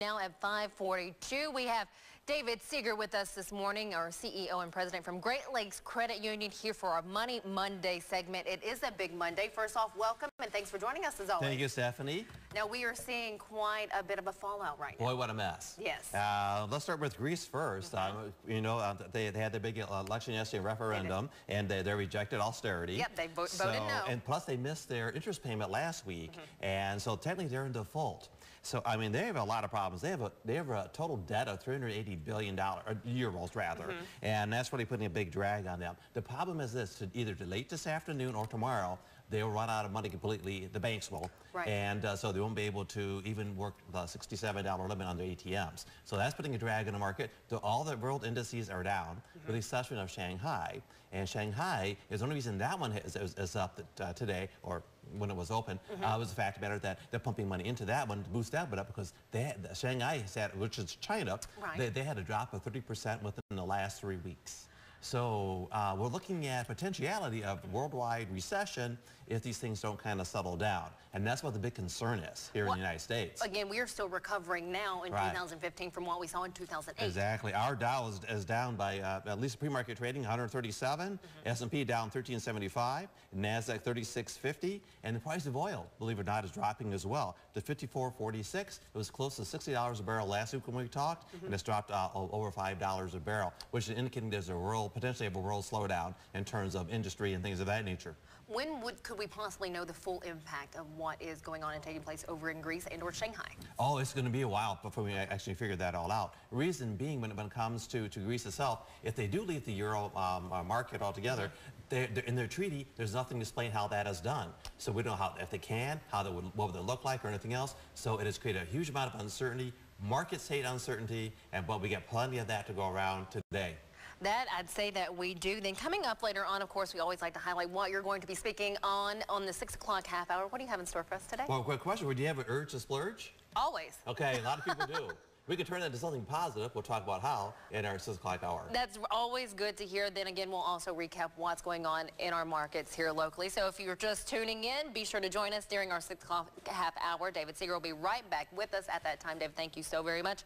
Now at 5:42, we have David Seeger with us this morning, our CEO and president from Great Lakes Credit Union, here for our Money Monday segment. It is a big Monday. First off, welcome and thanks for joining us as always. Thank you, Stephanie. Now we are seeing quite a bit of a fallout right now. Boy, what a mess. Yes. Let's start with Greece first. They had the big election yesterday, referendum, and they rejected austerity. Yep, they voted no. And plus they missed their interest payment last week, and so technically they're in default. So, I mean, they have a lot of problems. They have a total debt of $380 billion, or euros rather, and that's really putting a big drag on them. The problem is this: either late this afternoon or tomorrow, they'll run out of money completely. The banks will, and so they won't be able to even work the $67 limit on their ATMs. So that's putting a drag on the market. All the world indices are down, with the exception of Shanghai. And Shanghai is the only reason that one is up today, or when it was open, was the fact of the matter that they're pumping money into that one to boost that one up, because Shanghai had, which is China, they had a drop of 30% within the last 3 weeks. So we're looking at potentiality of worldwide recession if these things don't kind of settle down. And that's what the big concern is here in the United States. Again, we are still recovering now in 2015 from what we saw in 2008. Exactly. Our Dow is down by, at least pre-market trading, 137. S&P down 1375. NASDAQ 3650. And the price of oil, believe it or not, is dropping as well to 54.46. It was close to $60 a barrel last week when we talked, and it's dropped over $5 a barrel, which is indicating there's a potentially have a world slowdown in terms of industry and things of that nature. When could we possibly know the full impact of what is going on and taking place over in Greece and or Shanghai? Oh, it's going to be a while before we actually figure that all out. Reason being, when it comes to Greece itself, if they do leave the euro market altogether, in their treaty, there's nothing to explain how that is done. So we don't know how, if they can, what would it look like or anything else. So it has created a huge amount of uncertainty. Markets hate uncertainty, but we get plenty of that to go around today. That, I'd say that we do. Then coming up later on, of course, we always like to highlight what you're going to be speaking on the 6 o'clock half hour. What do you have in store for us today? Well, quick question. Would you have an urge to splurge? Always. Okay, a lot of people do. We could turn that into something positive. We'll talk about how in our 6 o'clock hour. That's always good to hear. Then again, we'll also recap what's going on in our markets here locally. So if you're just tuning in, be sure to join us during our 6 o'clock half hour. David Seeger will be right back with us at that time. Dave, thank you so very much.